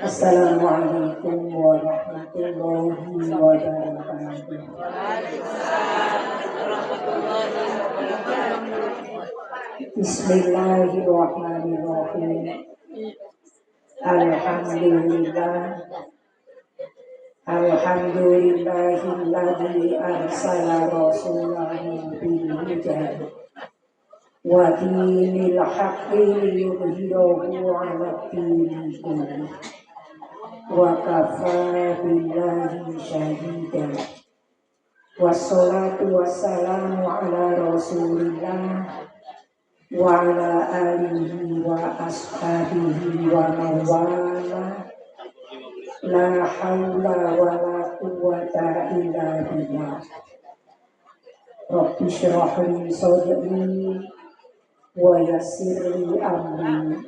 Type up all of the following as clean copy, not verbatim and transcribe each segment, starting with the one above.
Assalamualaikum warahmatullahi wabarakatuh. Bismillahirrahmanirrahim. Alhamdulillahilladzi arsala rasulahu bil huda wa dinil haqqi liyudhhirahu 'ala dini kullih wa kafaa billahi shahidan. Wassalatu wassalamu ala rasulillah wa ala alihi wa ashabihi wa mawala. La haula wa la quwwata illa billah. Rabbi shrah li sadri wa yassir li amri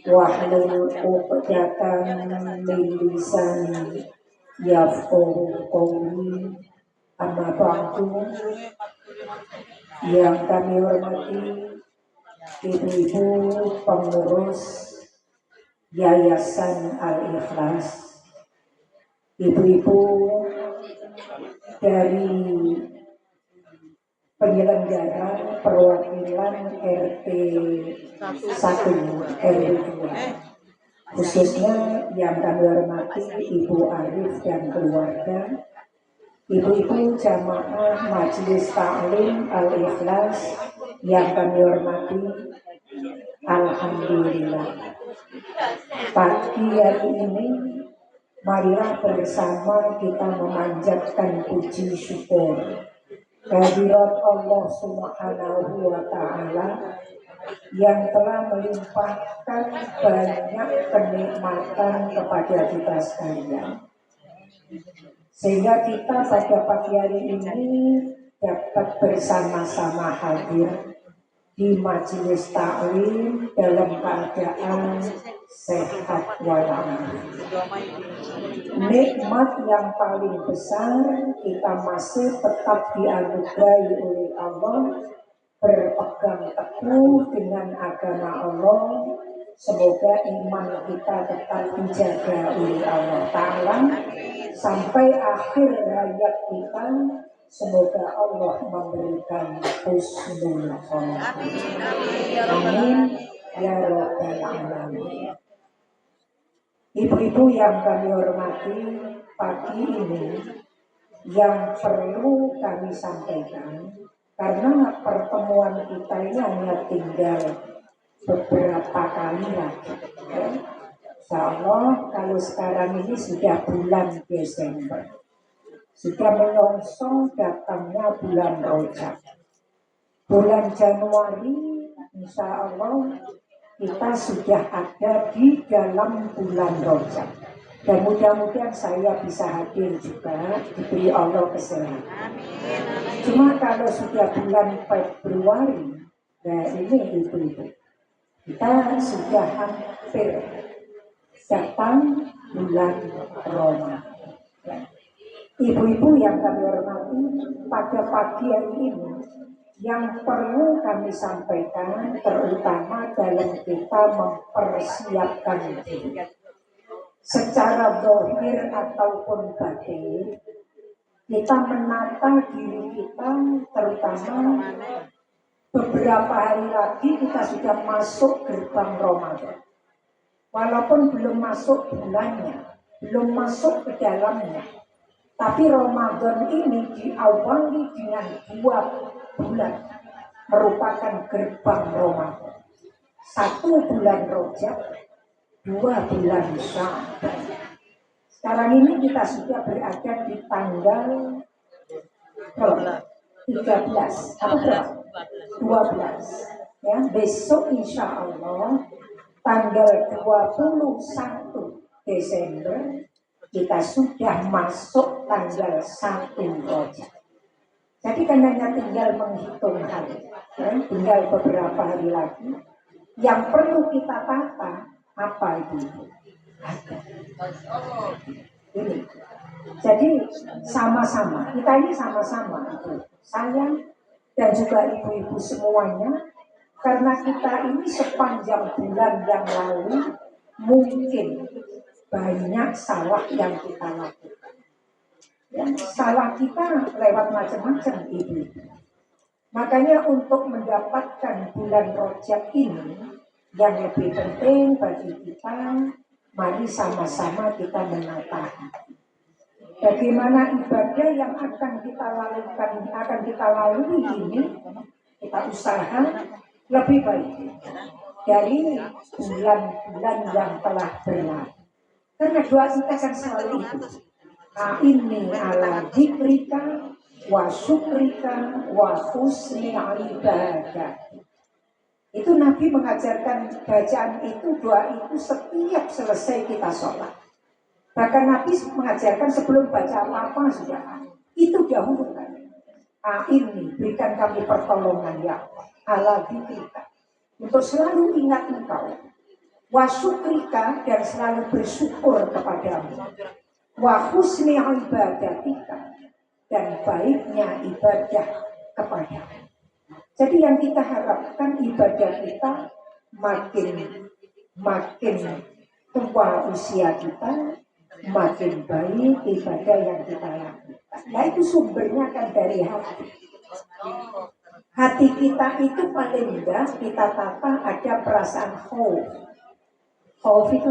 wahlul 'uqdatam min lisani yafqahu qawli. Amma ba'du. Yang kami hormati ibu-ibu pengurus Yayasan Al-Ikhlas, ibu-ibu dari penyelenggara perwakilan RT 1 RW 2, khususnya yang kami hormati Ibu Arif dan keluarga, ibu-ibu jamaah Majelis Ta'lim Al-Ikhlas yang kami hormati. Alhamdulillah, pagi hari ini marilah bersama kita memanjatkan puji syukur kehadirat Allah Subhanahu wa Ta'ala yang telah melimpahkan banyak kenikmatan kepada kita sekalian, sehingga kita pada pagi hari ini dapat bersama-sama hadir di majelis taklim dalam keadaan sehat walafiat. Nikmat yang paling besar kita masih tetap dianugerahi oleh Allah, berpegang teguh dengan agama Allah. Semoga iman kita tetap dijaga oleh Allah Ta'ala sampai akhir hayat kita. Semoga Allah memberikan husnul khotimah. Amin ya rabbal alamin. Ibu-ibu yang kami hormati, pagi ini yang perlu kami sampaikan, karena pertemuan kita ini hanya tinggal beberapa kali lagi. Insyaallah kalau sekarang ini sudah bulan Desember, sudah menyongsong datangnya bulan Rajab. Bulan Januari, insya Allah kita sudah ada di dalam bulan Rajab. Dan mudah-mudahan saya bisa hadir juga, diberi Allah kesehatan. Cuma kalau sudah bulan Februari, nah ini itu kita sudah hampir datang bulan Ramadan. Ibu-ibu yang kami hormati, pada pagi hari ini yang perlu kami sampaikan terutama dalam kita mempersiapkan diri secara zahir ataupun batin, kita menata diri kita, terutama beberapa hari lagi kita sudah masuk gerbang Ramadan. Walaupun belum masuk bulannya, belum masuk ke dalamnya, tapi Ramadan ini diawali dengan 2 bulan merupakan gerbang Ramadan. 1 bulan Rajab, 2 bulan Sya'ban. Sekarang ini kita sudah berada di tanggal 13 atau berapa? 12. Ya, besok insya Allah tanggal 21 Desember kita sudah masuk tanggal 1 Rajab. Jadi kan hanya tinggal menghitung hari, ya, tinggal beberapa hari lagi. Yang perlu kita tata apa itu? Ini. Jadi sama-sama, kita ini sama-sama itu. Saya dan juga ibu-ibu semuanya Karena kita ini sepanjang bulan yang lalu mungkin banyak salah yang kita lakukan. Ya, salah kita lewat macam-macam Ibu. Makanya untuk mendapatkan bulan Rajab ini yang lebih penting bagi kita, mari sama-sama kita menata hati. Bagaimana ibadah yang akan kita lalui ini, kita usaha lebih baik dari bulan-bulan yang telah berlalu. Karena doa kita kan selalu itu. Inni ala dzikrika wa syukrika wa husni ibadah. Itu Nabi mengajarkan bacaan itu, doa itu setiap selesai kita sholat. Bahkan Nabi mengajarkan sebelum baca apa-apa sudah itu dahulukan. Ini berikan kami pertolongan ya Allah ala dzikrika, untuk selalu ingat Engkau, wa syukrika, dan selalu bersyukur kepadamu, wa husni ibadatika, dan baiknya ibadah kepadamu. Jadi yang kita harapkan ibadah kita makin tua usia kita, makin baik ibadah yang kita lakukan. Nah itu sumbernya kan dari hati. Hati kita itu paling mudah kita tata ada perasaan khauf. Khauf itu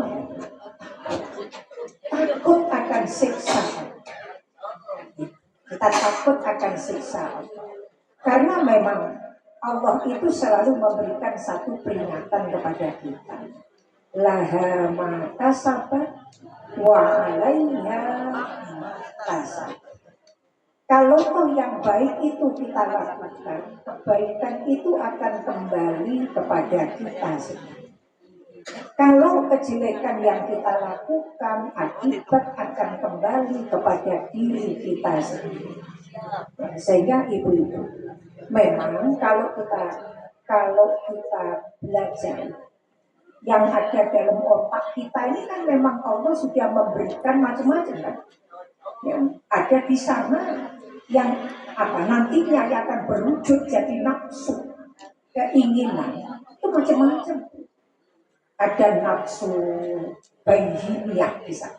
takut akan siksa. Kita takut akan siksa. Karena memang Allah itu selalu memberikan satu peringatan kepada kita. Laha ma kasabat wa 'alaiha ma kasabat. Kalau toh yang baik itu kita lakukan, kebaikan itu akan kembali kepada kita sendiri. Kalau kejelekan yang kita lakukan, akibat akan kembali kepada diri kita sendiri. Sehingga ibu-ibu, memang kalau kita belajar yang ada dalam otak kita ini kan memang Allah sudah memberikan macam-macam kan. Yang ada di sana yang nantinya yang akan berwujud jadi nafsu, keinginan itu macam-macam. Ada nafsu bahimiyah di sana,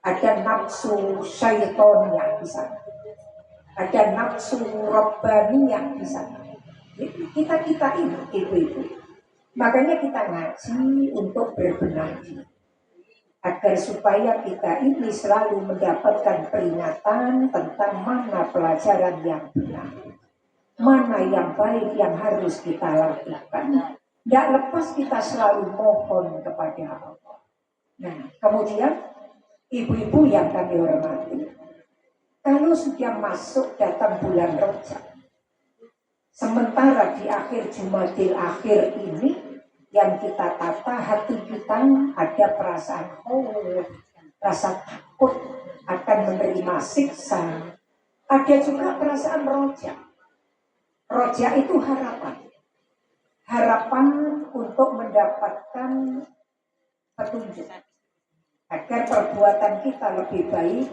ada nafsu syaitoniyah di sana, ada nafsu rabbaniyah di sana. Kita ini ibu-ibu, makanya kita ngaji untuk berbenah agar supaya kita ini selalu mendapatkan peringatan tentang mana pelajaran yang benar, mana yang baik yang harus kita lakukan. Tidak lepas kita selalu mohon kepada Allah. Nah, kemudian ibu-ibu yang kami hormati, kalau sudah masuk datang bulan Rajab, sementara di akhir Jumadil akhir ini yang kita tata hati kita ada perasaan rasa takut akan menerima siksa. Ada juga perasaan roja. Roja itu harapan untuk mendapatkan petunjuk agar perbuatan kita lebih baik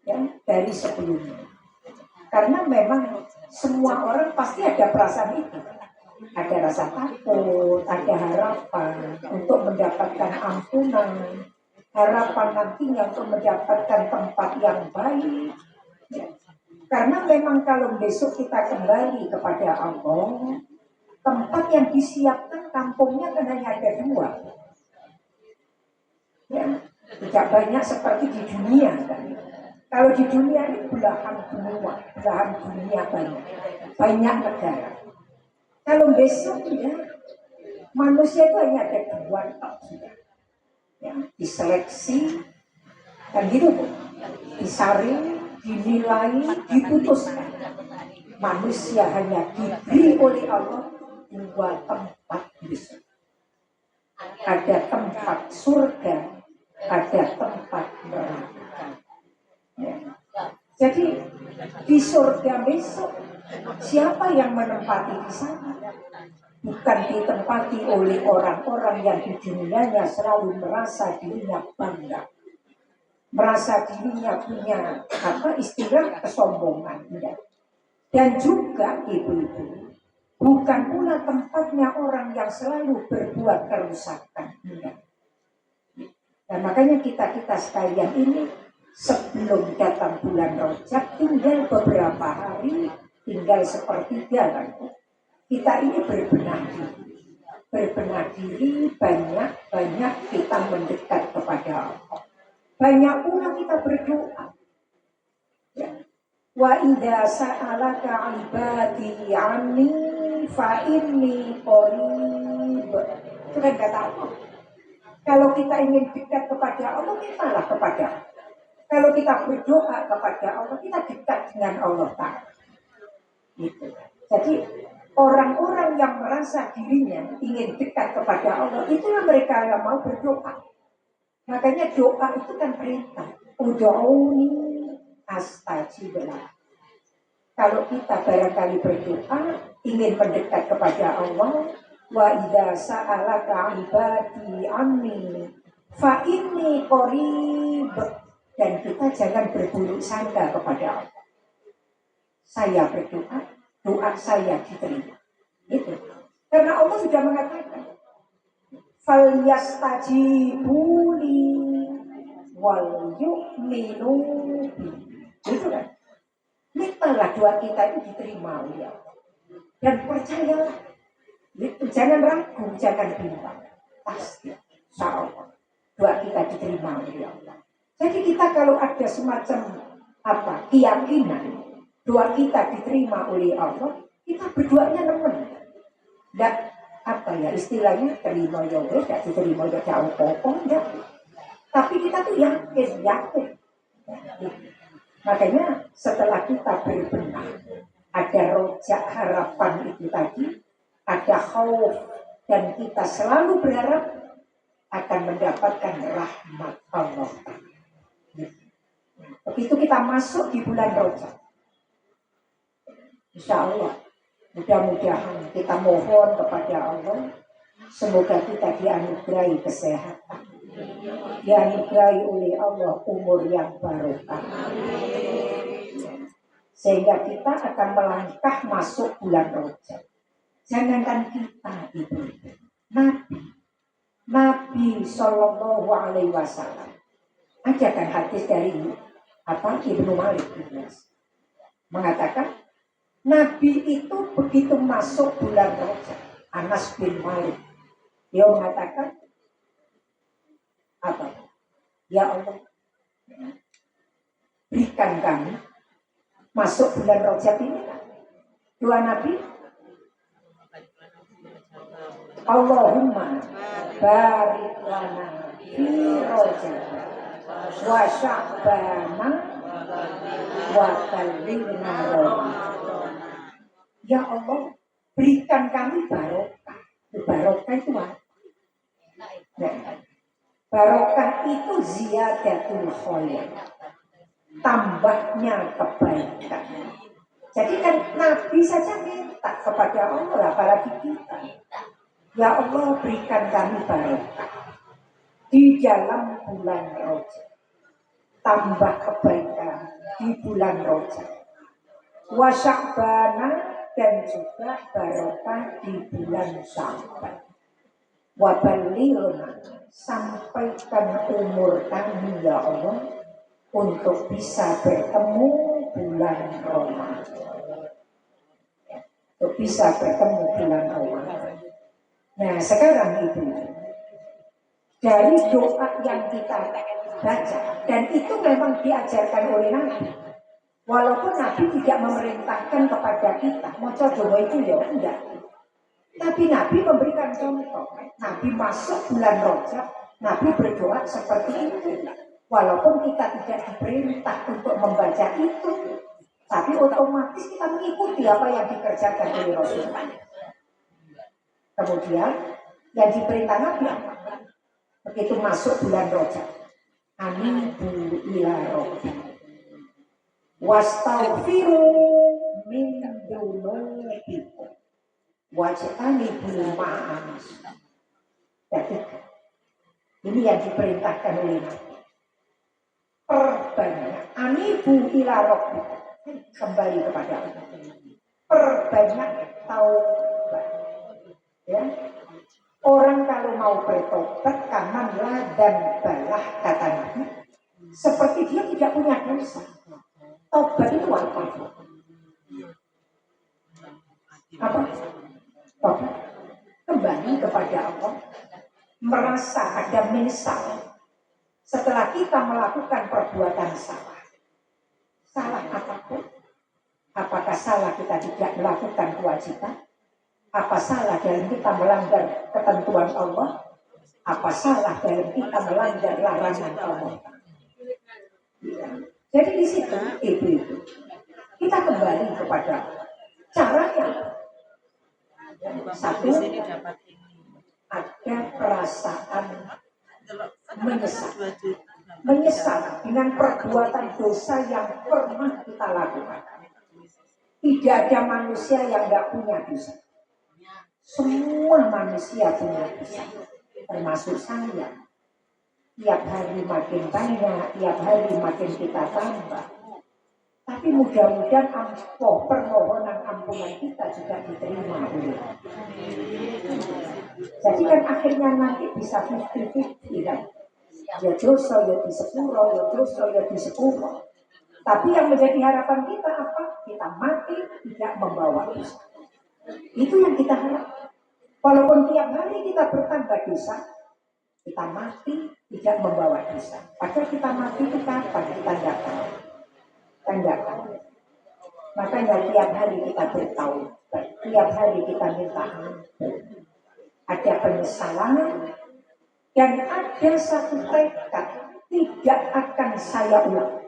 ya, dari sebelumnya. Karena memang semua orang pasti ada perasaan itu. Ada rasa takut, ada harapan untuk mendapatkan ampunan, harapan nantinya untuk mendapatkan tempat yang baik. Ya. Karena memang kalau besok kita kembali kepada Allah, tempat yang disiapkan kampungnya kan hanya ada 2. Ya, tidak banyak seperti di dunia kan. Kalau di dunia ini belahan dunia banyak negara. Kalau besok ya, manusia itu hanya ada 2 saja. Ya, diseleksi dan gitu Bu. Disaring, dinilai, diputuskan. Manusia hanya diberi oleh Allah 2 tempat besok. Ada tempat surga, ada tempat neraka. Ya. Jadi di surga besok siapa yang menempati di sana? Bukan ditempati oleh orang-orang yang di dunianya selalu merasa dirinya bangga, merasa dirinya punya istilah kesombongan. Dan juga ibu-ibu, bukan pula tempatnya orang yang selalu berbuat kerusakan. Dan makanya kita sekalian ini sebelum datang bulan Rajab tinggal beberapa hari, tinggal sepertiga kan. Kita ini berbenah diri, banyak kita mendekat kepada Allah. Banyak pula kita berdoa. Ya. Wa idza sa'alaka 'ibadi 'anni fa inni qarib. Itu kan kata Allah. Kalau kita ingin dekat kepada Allah, mintalah kepada Allah. Kalau kita berdoa kepada Allah, kita dekat dengan Allah Ta'ala. Gitu. Jadi orang-orang yang merasa dirinya ingin dekat kepada Allah, itulah mereka yang mau berdoa. Makanya doa itu kan perintah. Ud'uni astajib lakum. Kalau kita barangkali berdoa ingin mendekat kepada Allah, wa idza sa'alaka 'ibadi 'anni fa inni qarib, dan kita jangan berburuk sangka kepada Allah. Saya berdoa, doa saya diterima. Itu. Karena Allah sudah mengatakan, falyastajibu li wal yu'minu bi. Itu kan. Mintalah doa kita itu diterima oleh Allah. Dan percayalah, jangan ragu, jangan bimbang. Pasti, insyaallah doa kita diterima oleh Allah. Jadi kita kalau ada semacam keyakinan doa kita diterima oleh Allah, kita berdoanya nemen. Nggak istilahnya terima ya wes, nggak diterima ya jauh pokok enggak. Tapi kita tuh yakin. Makanya setelah kita berbenah, ada rojak harapan itu tadi, ada khauf, dan kita selalu berharap akan mendapatkan rahmat Allah. Begitu kita masuk di bulan Rajab, insya Allah, mudah-mudahan kita mohon kepada Allah, semoga kita dianugerahi kesehatan, dianugerahi oleh Allah umur yang barokah, sehingga kita akan melangkah masuk bulan Rajab. Jangankan kita itu, Nabi Sallallahu Alaihi Wasallam, ada kan hadis dari Ibnu Malik mengatakan, Nabi itu begitu masuk bulan Rajab, Anas bin Malik, dia mengatakan ya Allah, berikan kami masuk bulan Rajab ini. Doa Nabi, Allahumma barik lana fi Rajab wa Sya'bana wa ballighna Ramadan. Ya Allah, berikan kami barokah. Barokah itu apa? Barokah itu ziyadatul khair, tambahnya kebaikan. Jadi kan Nabi saja minta kepada Allah, apalagi kita. Ya Allah, berikan kami barokah di dalam bulan Rajab, tambah kebaikan di bulan Rajab, wa Sya'bana, dan juga barokah di bulan Sya'ban, wa ballighna, sampaikan umur kami ya Allah untuk bisa bertemu bulan Ramadan, untuk bisa bertemu bulan Ramadan. Nah sekarang itu dari doa yang kita baca, dan itu memang diajarkan oleh Nabi. Walaupun Nabi tidak memerintahkan kepada kita maca doa itu ya enggak. Tapi Nabi memberikan contoh. Nabi masuk bulan Rajab, Nabi berdoa seperti itu. Walaupun kita tidak diperintah untuk membaca itu, tapi otomatis kita mengikuti apa yang dikerjakan oleh Rasulullah. Kemudian yang diperintah Nabi apa? Begitu masuk bulan Rajab, anibu ila rabbi wastaghfiru min dunubikum wajtanibul ma'as. Jadi ini yang diperintahkan oleh Nabi. Perbanyak anibu ila rabbi, kembali kepada Allah. Perbanyak Ta'ala dan balah kata Nabi seperti dia tidak punya dosa. Tobat itu apa? Apa? Tobat. Kembali kepada Allah, merasa ada menyesal setelah kita melakukan perbuatan salah. Salah apapun. Apakah salah kita tidak melakukan kewajiban? Apa salah dalam kita melanggar ketentuan Allah? Apa salah dalam kita melanggar larangan Allah? Jadi di situ itu kita kembali kepada caranya. Satu, ada perasaan menyesal. Menyesal dengan perbuatan dosa yang pernah kita lakukan. Tidak ada manusia yang tidak punya dosa. Semua manusia punya dosa, termasuk saya. Tiap hari makin banyak, tiap hari makin kita tambah. Tapi mudah-mudahan permohonan ampunan kita juga diterima oleh Allah. Jadi kan akhirnya nanti bisa 50-50 kan. Ya dosa, ya di sepuro, ya dosa, ya di sepuro. Tapi yang menjadi harapan kita apa? Kita mati tidak membawa dosa. Itu yang kita harap. Walaupun tiap hari kita bertambah dosa, kita mati tidak membawa dosa. Padahal kita mati itu kapan? Kita tidak tahu. Kita tidak tahu. Makanya tiap hari kita bertaubat, tiap hari kita minta ampun. Ada penyesalan dan ada satu tekad tidak akan saya ulang.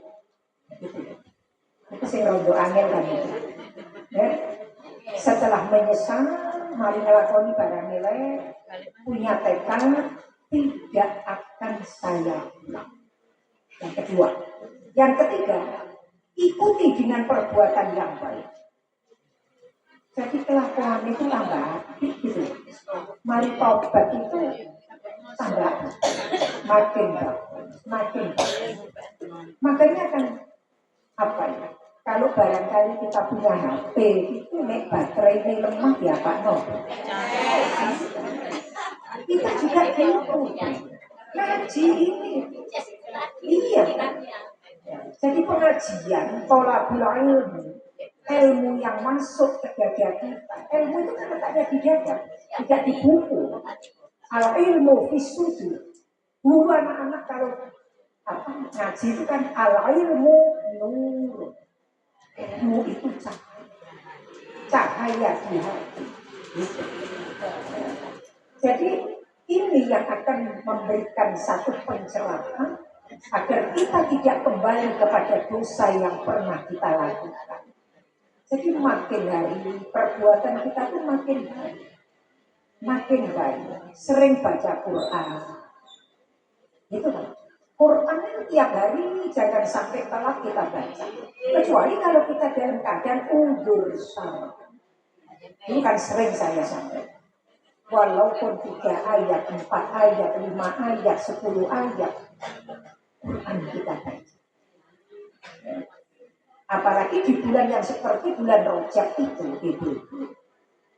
Itu sih rondo angel kan itu. Ya. Setelah menyesal, mari ngelakoni barang nilai, punya tekad tidak akan saya ulang. Yang kedua, yang ketiga, ikuti dengan perbuatan yang baik. Jadi kelakuan itu tambah gitu. Mari tobat itu tambah makin bagus, makin bagus. Makanya kan apa ya? Kalau barangkali kita punya HP itu nek baterainya lemah ya Pak No. Kita juga gitu. Ngaji ini. Iya. Jadi pengajian tolabul ilmu yang masuk ke dada kita. Ilmu itu kan letaknya di dada, tidak di buku. Al ilmu fisudi. Dulu anak-anak kalau ngaji itu kan al ilmu nur. Ilmu itu cahaya di hati. Jadi ini yang akan memberikan satu pencerahan agar kita tidak kembali kepada dosa yang pernah kita lakukan. Jadi makin hari perbuatan kita tuh makin baik. Sering baca Quran. Itu kan. Quran itu tiap hari jangan sampai telat kita baca. Kecuali kalau kita dalam keadaan undur sama. Ini kan sering saya sampaikan. Walaupun 3 ayat, 4 ayat, 5 ayat, 10 ayat, Quran kita baca. Apalagi di bulan yang seperti bulan Rajab itu.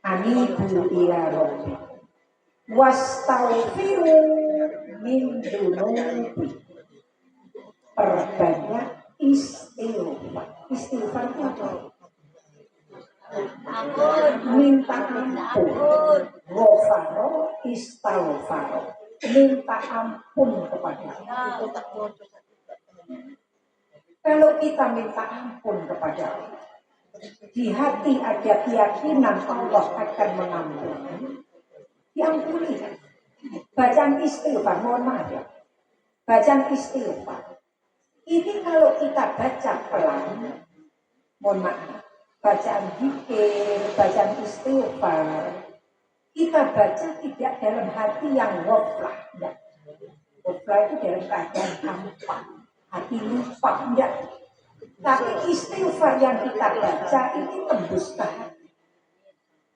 Anibu ila rabbi wastaghfiru min dunubi. Perbanyak istighfar. Istighfar itu apa? Minta ampun. Ghafaro istaghfaro. Minta ampun kepada Allah. Kalau kita minta ampun kepada Allah, di hati ada keyakinan Allah akan mengampuni. Diampuni. Bacaan istighfar, mohon maaf ya. Bacaan istighfar. Ini kalau kita baca pelan, mohon maaf. Bacaan zikir, bacaan istighfar, kita baca tidak dalam hati yang ghaflah. Ghaflah itu dalam keadaan hampa, hati lupa, enggak. Tapi istighfar yang kita baca ini tembus ke hati.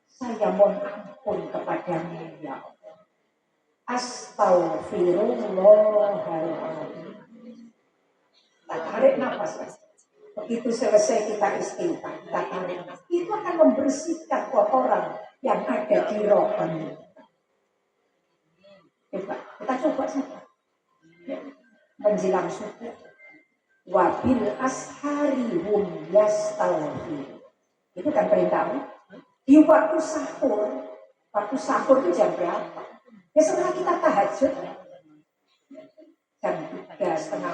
Saya mohon ampun kepada-Mu ya Allah. Astaghfirullahaladzim. Tak tarik nafas. Begitu selesai kita istighfar, kita tarik nafas. Itu akan membersihkan kotoran yang ada di rohani. Coba, kita coba saja. menjelang subuh. Wabil ashari hum yastaghfirun. Itu kan perintah. Di waktu sahur itu jam berapa? Ya setelah kita tahajud jam 3:30.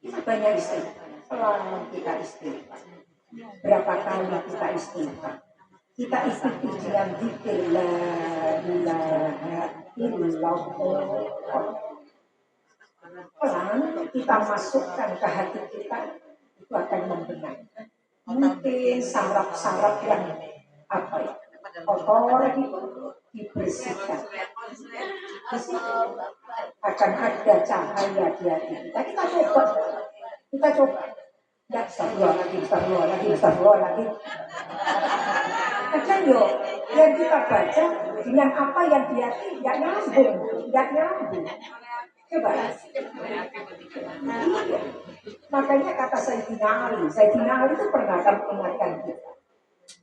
Kita banyak istighfar. Selalu kita istighfar. Berapa kali kita istighfar? Kita ikuti dengan zikir la ilaha illallah. Pelan kita masukkan ke hati kita, itu akan membenar. Mungkin saraf-saraf yang apa ya, kotor itu dibersihkan. Akan ada cahaya di hati kita. Kita coba. Ya, astagfirullah lagi. Kadang yo, yang kita baca dengan apa yang di hati tidak nyambung. Coba. Iya. Makanya kata Sayyidina Ali itu pernah mengingatkan kita.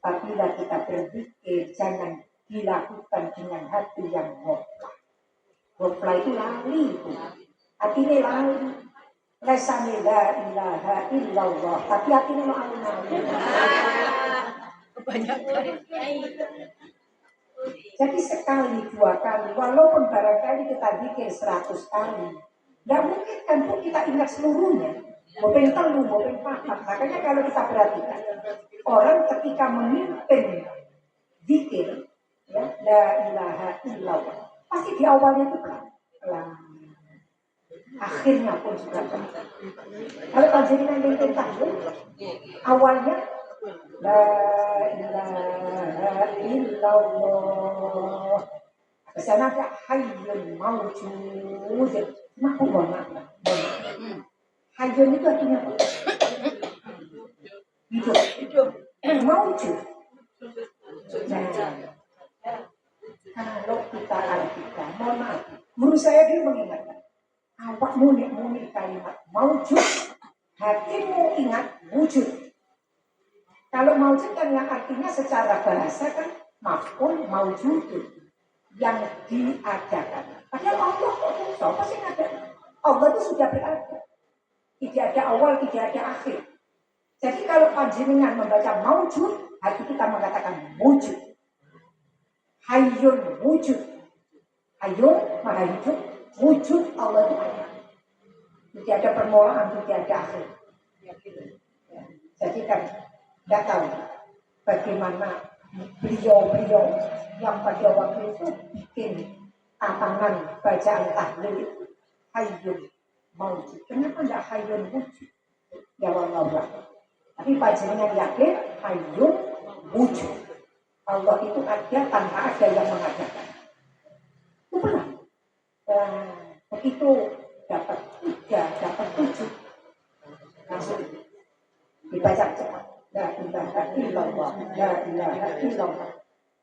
Apabila kita berpikir, jangan dilakukan dengan hati yang ghaflah. Ghaflah itu lali, hatinya lali. Lesane la ilaha illallah, tapi hatinya mau alun-alun. Kebanyakan. Jadi sekali, 2 kali, walaupun barangkali kita bikin 100 kali, nggak mungkin kan pun kita ingat seluruhnya. Mungkin telu, mungkin paham. Makanya kalau kita perhatikan, orang ketika memimpin zikir, ya, la ilaha illallah, pasti di awalnya itu pelan. Akhirnya pun sudah pelan. Kalau panjenengan memimpin tahun, awalnya la ilaha illallah. Kesana ada hayyun mawjud. Hayyun itu artinya apa? Hidup. Mawjud. Nah, kalau kita artikan, mohon maaf, guru saya dulu mengingatkan, awakmu muni kalimat mawjud, hatimu ingat wujud. Kalau mawjud kan yang artinya secara bahasa kan maf'ul mawjudun, yang diadakan. Padahal Allah siapa sih ada? Allah itu sudah berada. Tidak ada awal, tidak ada akhir. Jadi kalau panjenengan membaca mawjud, hati kita mengatakan wujud. Hayyun wujud. Hayyun maha hidup, wujud Allah itu ada. Tidak ada permulaan, tidak ada akhir. Jadi kan tidak tahu bagaimana beliau yang pada waktu itu bikin tantangan bacaan tahlil itu hayyun mawjud. Kenapa tidak hayyun wujud? Ya Allah. Tapi panjenengan yakin hayyun wujud. Allah itu ada tanpa ada yang mengadakan. Itu benar. Begitu dapat 3, dapat 7, langsung dibaca cepat. La ilaha illallah, la ilaha illallah.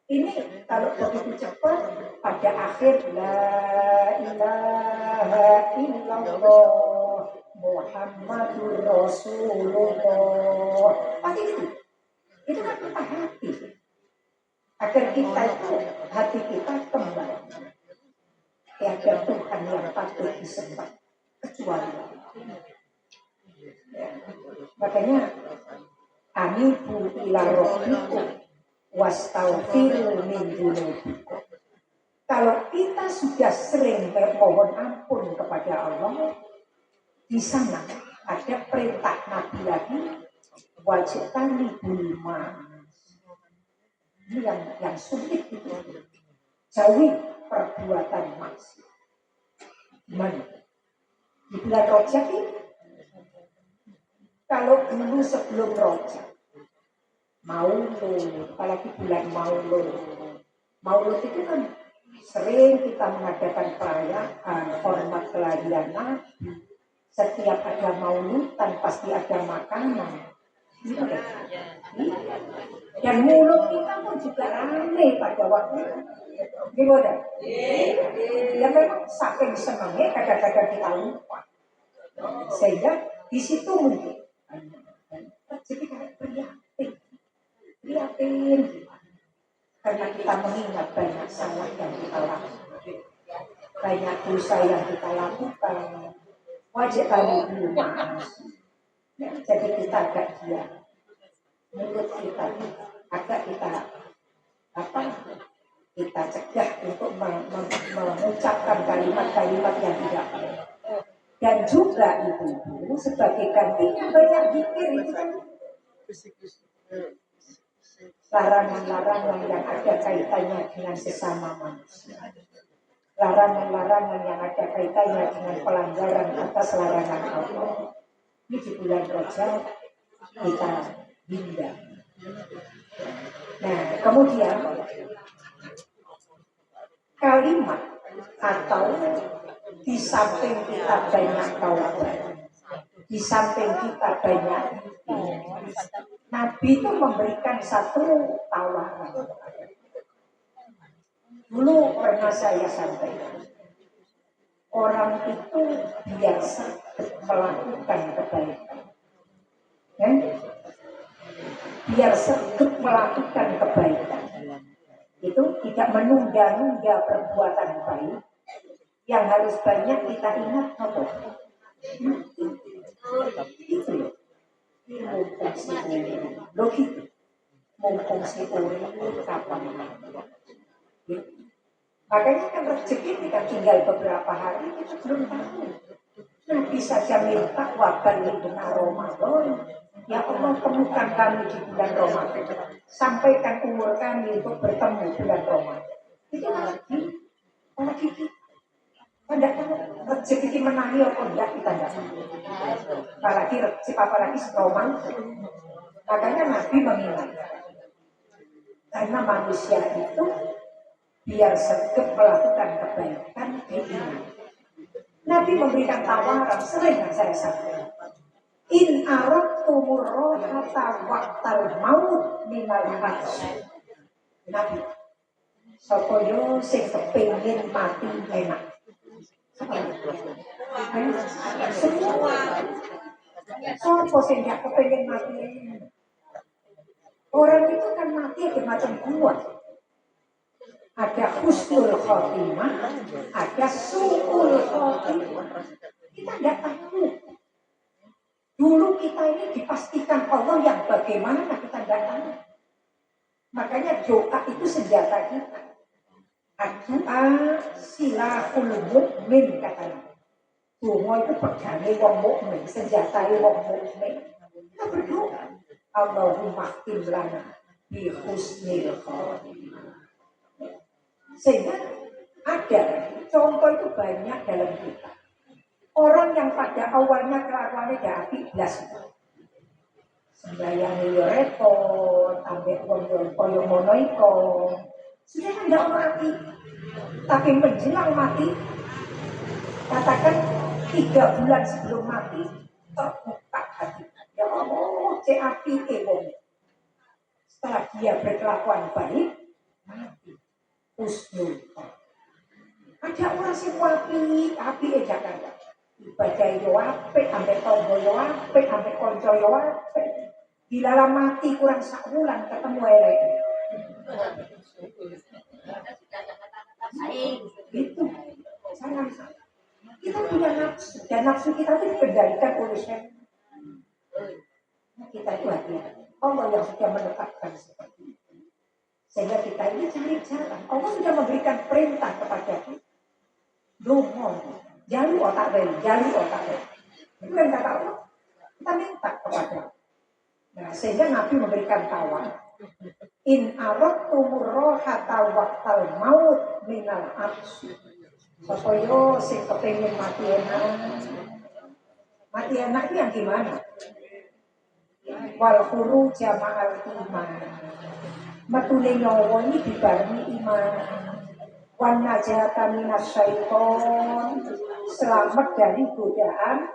Ini kalau begitu cepat pada akhir la ilaha illallah Muhammadur Rasulullah. Pasti itu. Itu kan kita hati. Agar kita itu hati kita kembali. Tiada Tuhan yang patut disembah kecuali ya. Makanya anibu ila rabbikum wastaghfiru min dzunubikum. Kalau kita sudah sering memohon ampun kepada Allah, di sana ada perintah Nabi lagi, wajibkan bulma. Ini yang sulit itu. Jauhi perbuatan maksiat. Gimana? Di bulan Rajab ini, kalau dulu sebelum Rajab, Maulud, apalagi bulan Maulud itu kan sering kita mengadakan perayaan hormat kelahiran Nabi. Setiap ada mauludan pasti ada makanan. Iya. Dan mulut kita pun juga ramai pada waktu itu. Gimana? Ya memang saking senangnya kadang-kadang kita lupa. Sehingga di situ mungkin jadi kayak prihatin. Karena kita mengingat banyak salah yang kita lakukan, banyak dosa yang kita lakukan. wajib kali mas. Jadi kita agak diam, mulut kita agak kita apa? Kita cegah untuk mengucapkan kalimat-kalimat yang tidak baik. Dan juga itu sebagai gantinya banyak zikir itu kan larangan-larangan yang ada kaitannya dengan sesama manusia, larangan-larangan yang ada kaitannya dengan pelanggaran atas larangan Allah. Ini di bulan Rajab kita hindari. Nah, kemudian kalimat atau di samping kita banyak taubat, di samping kita banyak Nabi itu memberikan satu tawaran. Dulu pernah saya sampaikan, orang itu biasa melakukan kebaikan, biar sanggup melakukan kebaikan. Itu tidak menunda-nunda perbuatan baik. Yang harus banyak kita ingat apa? Itu loh. Mumpung si logik, mumpung si kapan? Makanya kan rezeki kita tinggal beberapa hari kita belum tahu. Nabi saja minta wabal di benar Ramadan. Ya Allah, temukan kami di bulan Ramadan. Sampaikan umur kami untuk bertemu bulan Ramadan. Itu lagi kita. Tidak tahu rezeki menangi apa enggak, kita tidak tahu. Apalagi Ramadan. Makanya Nabi mengingatkan. Karena manusia itu biar segera melakukan kebaikan diingat. Nabi memberikan tawaran sering yang saya sampaikan. In aradtumur rohata waqtal maut minal hajj. Nabi sapa yo sing kepengin mati enak. Semua sapa sing gak kepengin mati enak. Orang itu kan mati ada macam dua. Ada husnul khotimah, ada su'ul khotimah. Kita tidak tahu. Dulu kita ini dipastikan Allah yang bagaimana kita tidak tahu. Makanya doa itu senjata kita. Doa silahul mu'min katanya. Doa itu pegangi wong mukmin, senjatai wong mukmin. Kita berdoa. Allahumma khtim lana bi husnil khotimah. Sehingga ada contoh itu banyak dalam kita. Orang yang pada awalnya kelakuannya gak apik blas. Sembayang yo repot, ambek wong yo koyo ngono iko. Sudah ndak mati. Tapi menjelang mati, katakan 3 bulan sebelum mati, terbuka hati. Ya Allah, cek apike wong. Setelah dia berkelakuan baik, mati. Husnul. Ada orang sing api Jakarta. Ibadah yo apik, ambek tangga yo apik, ambek kanca yo apik. Bila mati kurang sak bulan ketemu elek. Itu sangat. Kita punya nafsu, dan nafsu kita itu dikendalikan oleh syaitan. Kita itu hati-hati. Allah yang sudah menetapkan seperti itu. Sehingga kita ini cari jalan. Allah sudah memberikan perintah kepada kita. Doa, jalur otak rel. Itu kan kata Allah. Kita minta kepada. Nah, sehingga Nabi memberikan tawaran. In aradtumur rohata waqtal maut minal absi. Sopoyo sing kepengin mati enak. Mati enak itu yang gimana? Wal khuru jama'al iman. Metune nyawa ini dibarengi iman. Wan najata minas syaiton. Selamat dari godaan.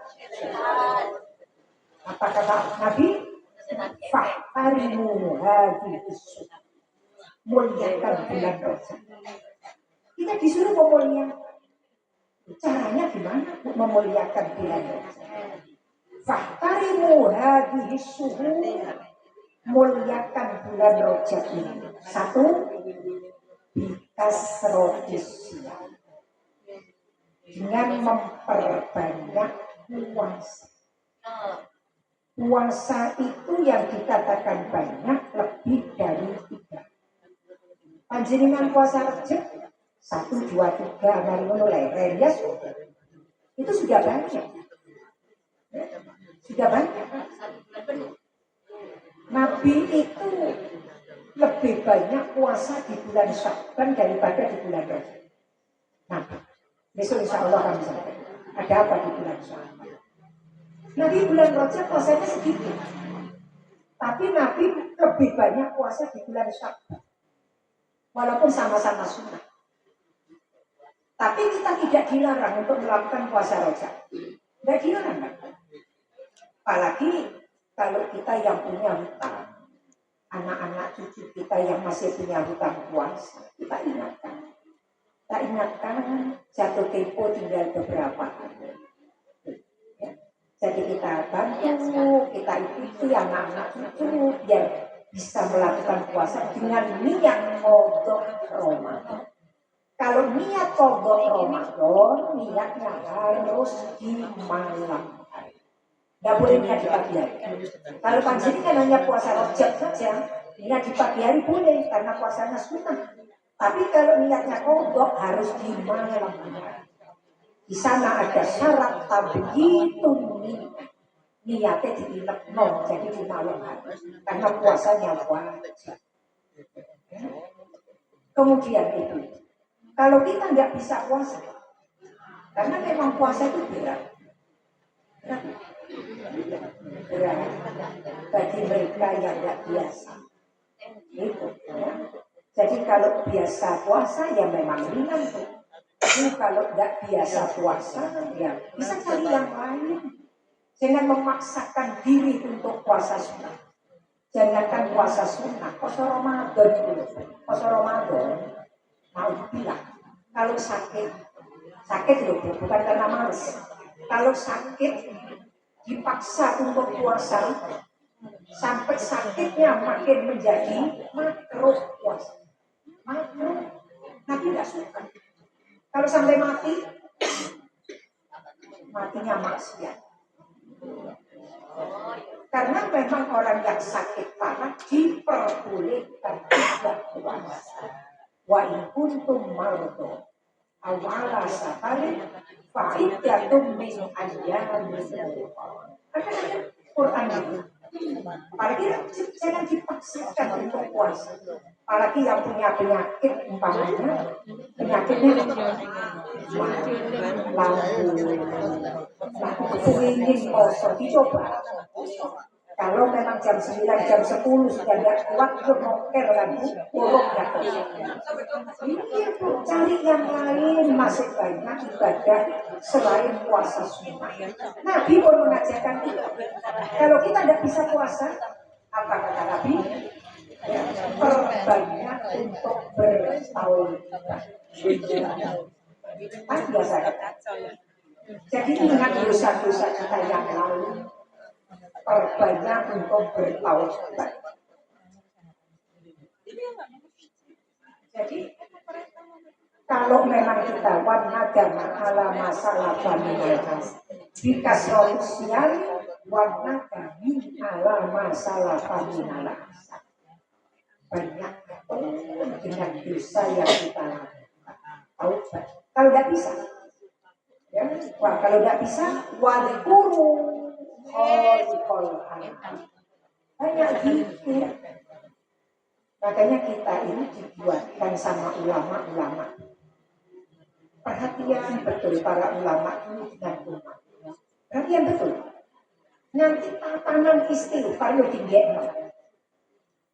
Apa kata Nabi? Fahtarimu hadis. Muliakan bulan Rajab. Kita disuruh memuliakan. Caranya gimana memuliakan bulan Rajab? Fahtarimu hadis suhu. Muliakan bulan Rajab ini. 1. Bikasrotis. Dengan memperbanyak puasa. Puasa itu yang dikatakan banyak lebih dari 3. Panjenengan puasa rejek 1, 2, 3 mari mulai ya sudah. Itu sudah banyak. Sudah banyak. Nabi itu lebih banyak puasa di bulan Sya'ban daripada di bulan Rajab. Nah, besok insya Allah kami sampaikan. Ada apa di bulan Sya'ban? Nabi bulan Rajab puasanya sedikit. Tapi Nabi lebih banyak puasa di bulan Sya'ban. Walaupun sama-sama sunnah. Tapi kita tidak dilarang untuk melakukan puasa Rajab. Tidak dilarang. Apalagi kalau kita yang punya hutang. Anak-anak cucu kita yang masih punya hutang puasa, kita ingatkan. Kita ingatkan jatuh tempo tinggal beberapa hari. Ya. Jadi kita bantu, kita ikuti anak-anak cucu biar bisa melakukan puasa dengan niat qadha Ramadan. Kalau niat qadha Ramadan, niatnya harus di malam. Tidak boleh niat di pagi hari. Kalau panjenengan hanya puasa Rajab saja, niat di pagi hari boleh karena puasanya sunnah. Tapi kalau niatnya qadha harus di malam hari. Di sana ada syarat tabyitun niatnya diinep jadi di malam hari. Karena puasanya wajib. Kemudian itu, kalau kita nggak bisa puasa, karena memang puasa itu berat. Bagi mereka yang tidak biasa itu, ya. Jadi kalau biasa puasa ya memang ringan tuh. Kalau tidak biasa puasa ya bisa cari yang lain. Jangan memaksakan diri untuk puasa sunnah. Jangankan puasa sunnah, puasa Ramadan dulu. Puasa Ramadan mau bilang kalau sakit loh, bukan karena malas. Kalau sakit dipaksa untuk puasa sampai sakitnya makin menjadi makruh puasa. Makruh, Nabi tidak suka. Kalau sampai matinya maksiat. Karena memang orang yang sakit parah diperbolehkan tidak puasa. Wa in kuntum mardo awala safarin fa'iddatum min ayyamin ukhra. Ada Quran itu. Apalagi jangan dipaksakan untuk puasa. Apalagi yang punya penyakit umpamanya penyakitnya lampu ingin kosong dicoba. Kalau memang jam 9, jam 10 sudah tidak kuat, itu noker lagi, buruk ya. Ini cari yang lain, masih banyak ibadah selain puasa sunnah. Nabi pun mengajarkan kita. Kalau kita tidak bisa puasa, apa kata Nabi? Ya, perbanyak untuk bertaubat. Biasa. Jadi ingat dosa-dosa kita yang lalu. Perbanyak untuk bertaubat. Jadi kalau memang kita wanada ala masalah paninalkas dikasih sosial wanada ala masalah paninalkas banyak dengan dosa yang kita lakukan. Taubat. Kalau tidak bisa, ya, kalau tidak bisa wadikuru banyak zikir. Makanya kita ini dibuatkan sama ulama-ulama. Perhatian betul para ulama ini dengan umat. Perhatian betul. Nanti tatanan istighfar yo tinggi.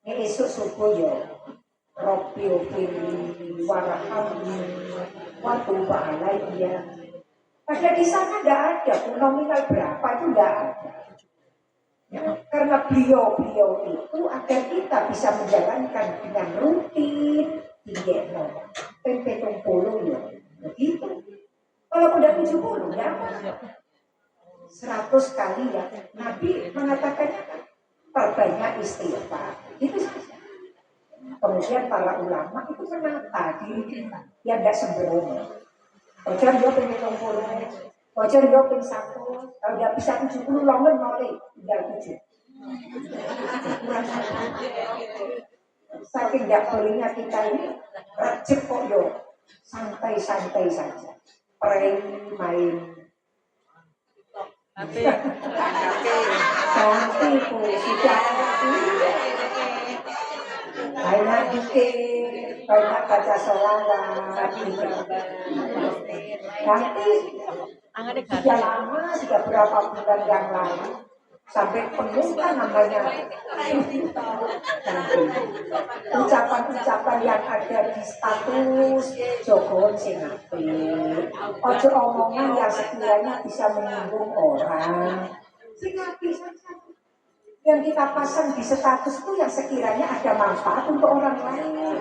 Ini esok subuh yo. Robbio fili warhamni wa tub alayya. Padahal di sana tidak ada nominal berapa itu tidak ada. Ya, karena beliau itu agar kita bisa menjalankan dengan rutin tinggi tempe tumpulu ya begitu. Kalau udah 70 ya 100 kali ya Nabi mengatakannya kan perbanyak istighfar itu saja. Kemudian para ulama itu menata diri kita yang tidak sembrono. Jangan dia pengen Bocor yo ping 1, kalau udah bisa 70 longan mulai tinggal 7. Saking tidak bolehnya kita ini rejek kok yo santai-santai saja. Main nanti itu sudah banyak dikit, banyak baca sholawat nanti sudah lama, sudah berapa bulan yang lalu sampai penuh kan namanya ucapan-ucapan yang ada di status Jogon sing apik. Ojo omongan yang sekiranya bisa menyinggung orang. Sing apik yang kita pasang di status itu yang sekiranya ada manfaat untuk orang lain.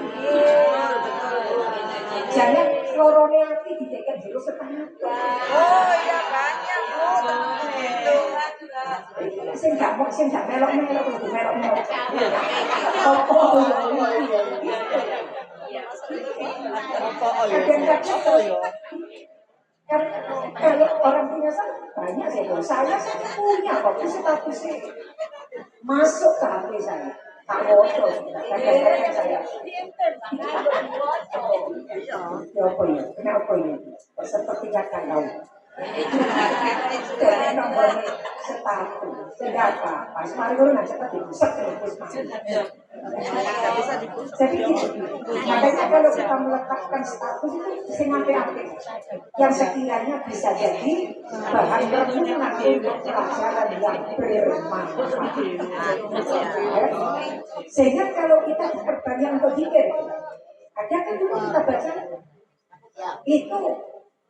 Jangan lorone ati dideket jero setengah. Oh iya banyak itu. Sing gak melok-melok kudu melok-melok. Oh kalau orang punya banyak sih, saya punya kok statusnya masuk ke HP saya. Tak foto, kadang-kadang saya. Kenapa ya? Seperti kata kau. Jadi nomor status, tidak apa-apa. Semari dulu nanti cepat dibusuk terus. Jadi makanya kalau kita meletakkan status itu semampai-ampai yang sekiranya bisa jadi bahan renungan untuk pelajaran yang bermanfaat. Sehingga kalau kita berbanyak untuk zikir, ada kan dulu kita baca itu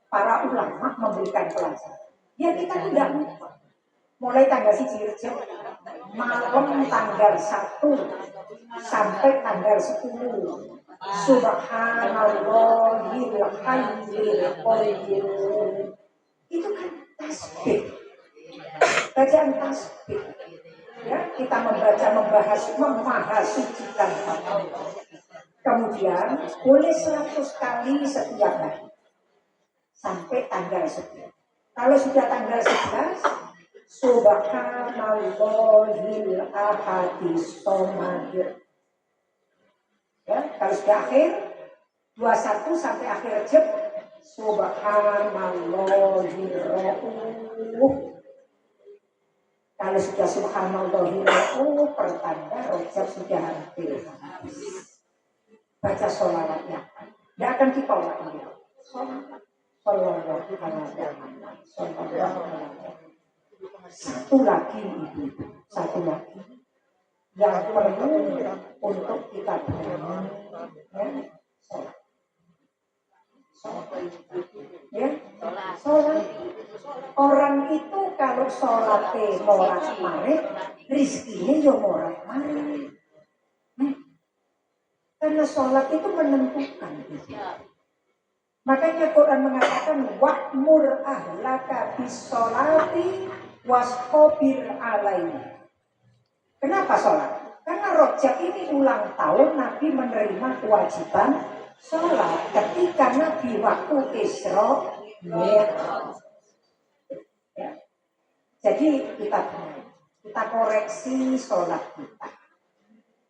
para ulama memberikan pelajaran. Ya kita tidak lupa. Mulai tanggal 1 Rejab malam tanggal 1 sampai tanggal 10. Subhanallahil hayyil qayyum. Itu kan tasbih. Bacaan tasbih. Ya, kita membahas memahasucikan Allah. Kemudian boleh 100 kali setiap hari sampai tanggal 11. Kalau sudah tanggal 11, Subhanallahil ahadis somad. Ya, kalau sudah akhir 21 sampai akhir Rejab, Subhanallahil ra'uf. Kalau sudah Subhanallahil ra'uf, pertanda Rejab sudah hampir habis. Baca sholawatnya, tidak akan ditolak dia. Satu lagi yang perlu untuk kita bangun, ya, sholat. Orang itu kalau sholatnya morat marit, rizkinya ya morat marit. Karena sholat itu menentukan. Makanya Quran mengatakan wa'mur ahlaka bis-sholati wasqobir alaihi. Kenapa sholat? Karena Rojab ini ulang tahun Nabi menerima kewajiban sholat ketika Nabi waktu Isra Mi'raj. Ya. Jadi kita koreksi sholat kita.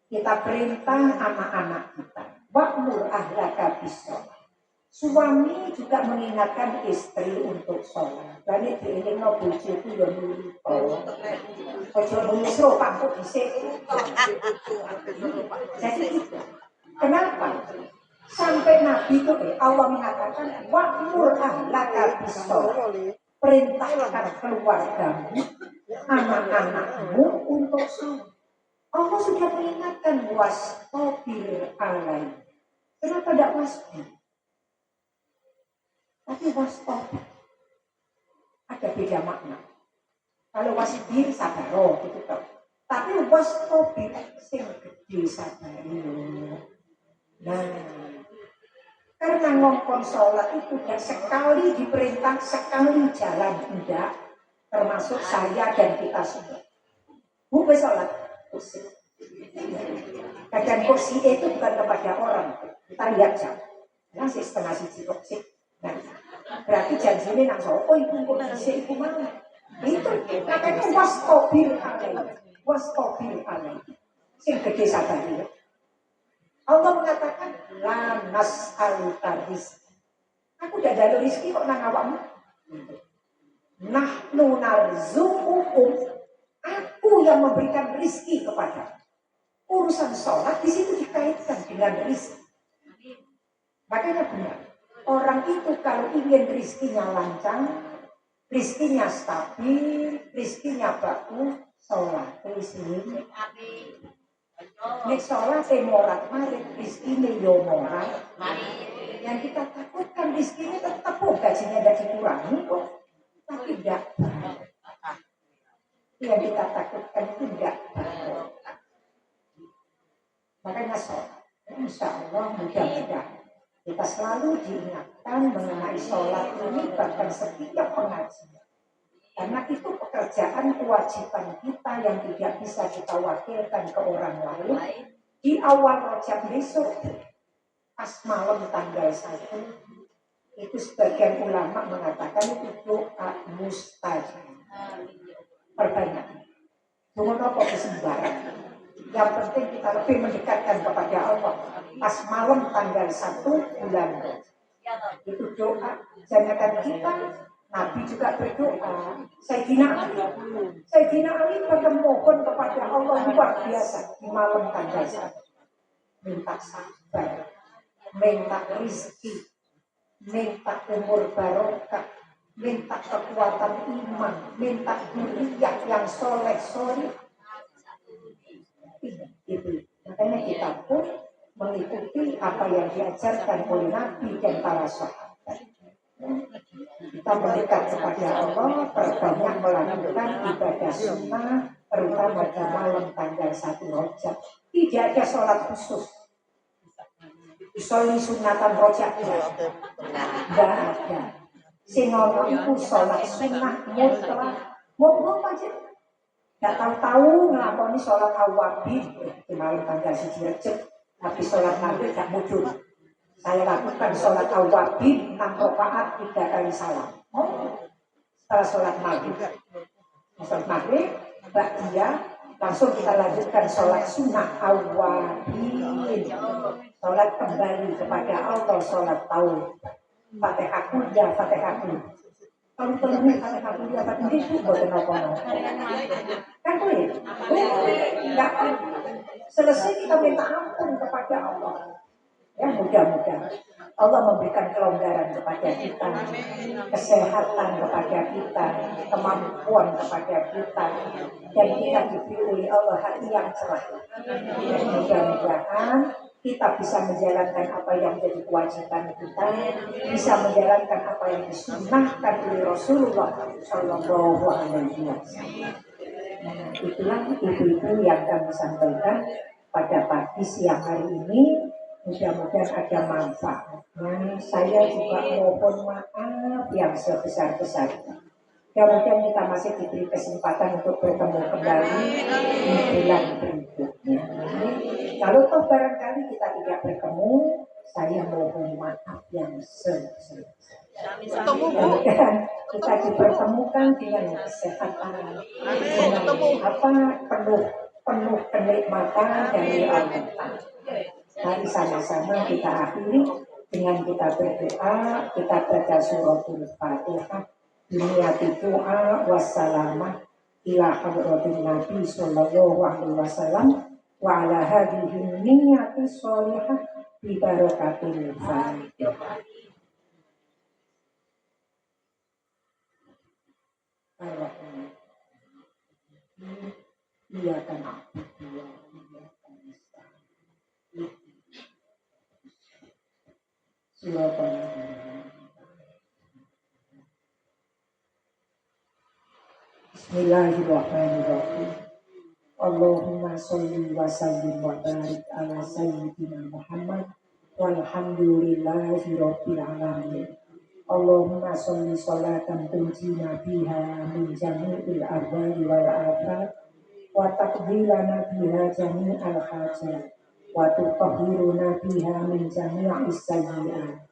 Kita perintah anak-anak kita. Wa'mur ahlaka bis-sholati. Suami juga mengingatkan istri untuk sholat. Jadi diiling no bojo itu ya lupa. Bojo menyusul pangkuk disik. Jadi itu. Kenapa? Sampai Nabi itu Allah mengatakan wa'mur ahlaka bis-sholati. Perintahkan keluargamu, anak-anakmu untuk sholat. Allah sudah mengingatkan wasqobir alaihi. Kenapa tidak wasqobir? Tapi wasqobir ada beda makna. Kalau wasbir sabaro gitu toh. Tapi wasqobir sing gede sabaro. Nah, karena ngongkon sholat itu tidak sekali diperintah, sekali jalan tidak. Termasuk saya dan kita semua. Bukan sholat. Kursi. Kadang kursi itu bukan kepada orang. Kita lihat jam. Masih setengah siji kursi. Nah, berarti janjine nang sapa iku kok dhisik iku mana. Itu makanya wastobil alaih. Sing gede sabari. Allah mengatakan lanas alutaris. Aku udah jalur rizki kok nang awakmu. Nahnu narzuqukum. Aku yang memberikan rizki kepada. Urusan sholat di situ dikaitkan dengan rizki. Makanya benar. Orang itu kalau ingin rizkinya lancar, rizkinya stabil, rizkinya bagus, sholat rizki. Nek sholat morat marit, rizkinya yo morat. Yang kita takutkan rizkinya tetap gajinya tidak dikurangi kok, tapi tidak. Yang kita takutkan itu tidak. Makanya sholat, insya Allah mudah-mudahan kita selalu diingatkan mengenai sholat ini bahkan setiap pengajian. Karena itu pekerjaan kewajiban kita yang tidak bisa kita wakilkan ke orang lain. Di awal Rajab besok, pas malam tanggal 1, itu sebagian ulama mengatakan itu doa mustajab. Perbanyak. Tunggu apa kesembaran. Yang penting kita lebih mendekatkan kepada Allah. Pas malam tanggal 1 bulan. Itu doa. Jangan kita, Nabi juga berdoa. Sayyidina Ali pada mohon kepada Allah luar biasa di malam tanggal 1. Minta sabar, minta rizki, minta umur barokah, minta kekuatan iman, minta dzurriyyah yang soleh. Itu. Makanya kita pun mengikuti apa yang diajarkan oleh Nabi dan para sahabat. Kita mendekat kepada Allah, perbanyak melakukan ibadah sunnah, terutama di malam tanggal 1 Rajab. Tidak ada sholat khusus. Sholli sunatan Rajab tidak ada. Sinono itu sholat sunnah mutlak. Mau aja. Tidak tahu-tahu ngelakoni sholat awabid di malam tanggal 1 Rajab, tapi sholat maghrib tidak muncul. Saya lakukan sholat awabid 6 rakaat 3 kali salam. Setelah sholat maghrib, dia langsung kita lanjutkan sholat sunnah awabid, sholat kembali kepada Allah, sholat tahu. Fatihah kuda, Fatihah kuda. Kalau penuhi Fatihah kuda, Fatihah kuda itu buat apa-apa. Kan boleh? Enggak kan? Selesai kita minta ampun kepada Allah. Ya mudah-mudahan Allah memberikan kelonggaran kepada kita, kesehatan kepada kita, kemampuan kepada kita, dan kita diberi oleh Allah hati yang cerah. Dan mudah-mudahan kita bisa menjalankan apa yang menjadi kewajiban kita, bisa menjalankan apa yang disunnahkan oleh Rasulullah Shallallahu Alaihi Wasallam. Itulah ibu-ibu yang kami sampaikan pada pagi siang hari ini. Mudah-mudahan ada manfaatnya. Saya juga mohon maaf yang sebesar-besarnya. Mudah-mudahan kita masih diberi kesempatan untuk bertemu kembali di bulan berikutnya. Kalau toh barangkali kita tidak bertemu, saya mohon maaf yang sebesar-besarnya. Mudah-mudahan kita dipertemukan dengan kesehatan, dengan penuh kenikmatan dari Allah. Mari sama-sama kita akhiri dengan kita berdoa, kita baca suratul Fatihah, niati doa wassalamah ila hadratin Nabi sallallahu alaihi wasallam wa ala hadhihi niyyati sholihah bi barakatil Fatihah. Iya kan Bismillahirrahmanirrahim. Allahumma sholli wa sallim wa barik ala sayyidina Muhammad walhamdulillahi rabbil alamin. Allahumma sholli sholatan tunjina biha min jami'il ahwali wal afat wa taqdilana biha jami'al hajat wa tutahhiruna biha min jami'is sayyi'at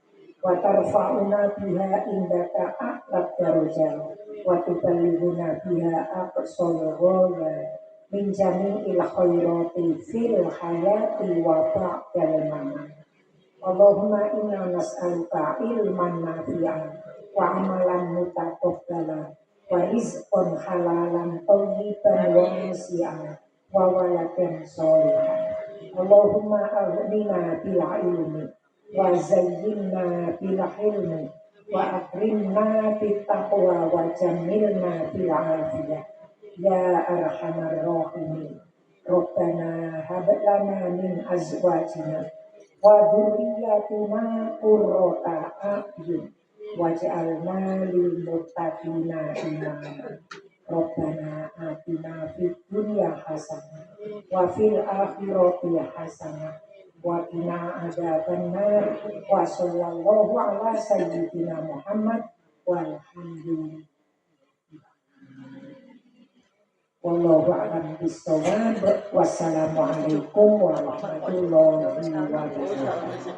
wa tarfa'una biha indaka a'lad darajat wa tuballighuna biha aqsal ghaya min jami'il khairati fil hayati wa ba'dal mamat. Allahumma inna nas'aluka ilman nafi'an wa amalan mutaqabbalan wa rizqan halalan thayyiban wa wasi'an wa waladan sholihan. Allahumma aghnina bil ilmi wa zayyinna bil hilmi wa akrimna bit taqwa wa jamilna bil afiyah ya arhamar rahimin. Rabbana hab lana min azwajina wa dzurriyyatina qurrata a'yun waj'alna lil muttaqina imama. Rabbana atina fid dunya hasanah wa fil akhirati hasanah wa qina adzabannar wa sallallahu ala sayyidina Muhammad walhamdulillah. Wallahu a'lam bishawab. Wassalamualaikum warahmatullahi wabarakatuh.